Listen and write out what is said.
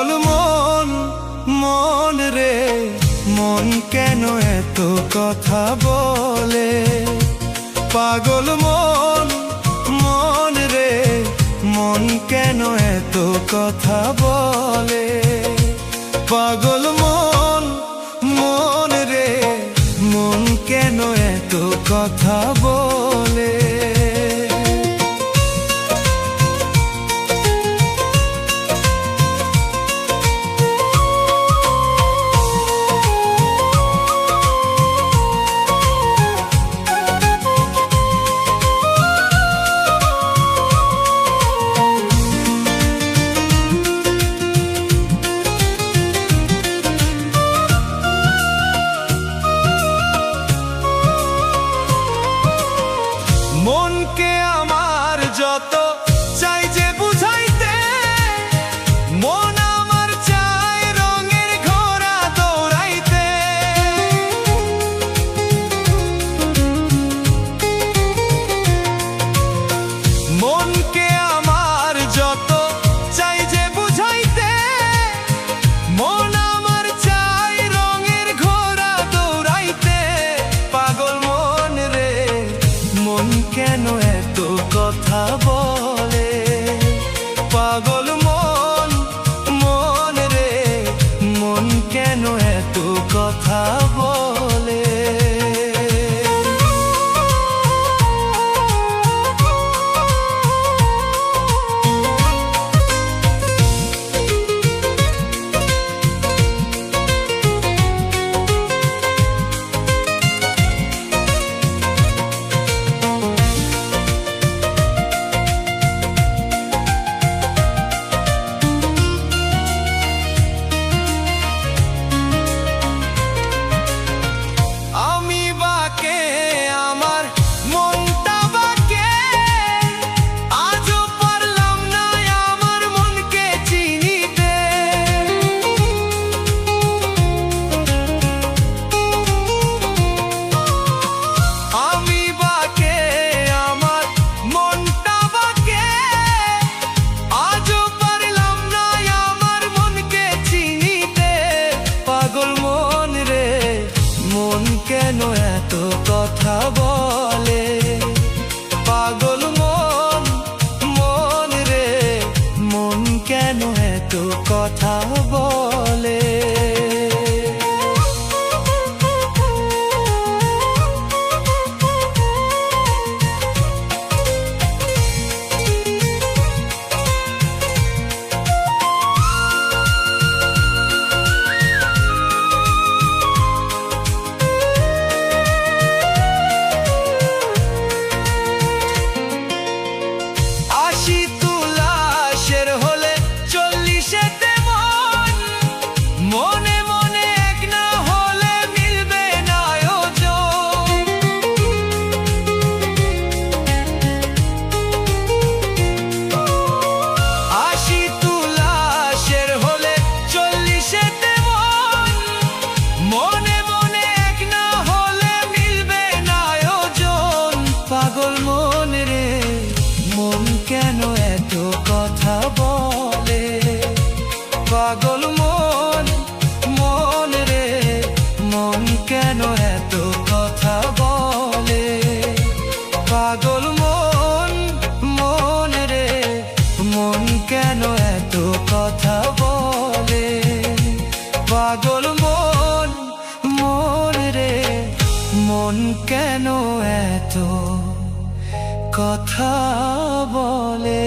পাগল মন, মন রে মন কেন এত কথা বলে? পাগল মন, মন রে মন কেন এত কথা বলে? পাগল মন, মন রে মন কেন এত কথা বলে? মনকে আমার যত চাই যে বুঝাইতে, মন আমার চাই রঙের ঘোড়া দৌড়াইতে। মনকে আমার যত চাই যে বুঝাইতে, মন আমার চাই রঙের ঘোড়া দৌড়াইতে। পাগল মন রে মন কেন এত কথা বলে? পাগল মন, মন রে মন কেন এত কথা বলে? কেন এত কথা বলে? পাগল মন, মন রে মন কেন এত কথা বলে? মনে মনে এক না হলে মিলবে না আয়োজন। আশি তুলাশের হলে 40তে মন, মনে মনে এক না হলে মিলবে না আয়োজন। পাগল মন রে মন কেন এত কথা বলে? পাগল মন, মন রে মন কেন এত কথা বলে? পাগল মন, মন রে মন কেন এত কথা বলে? পাগল মন, মন রে মন কেন এত কথা বলে?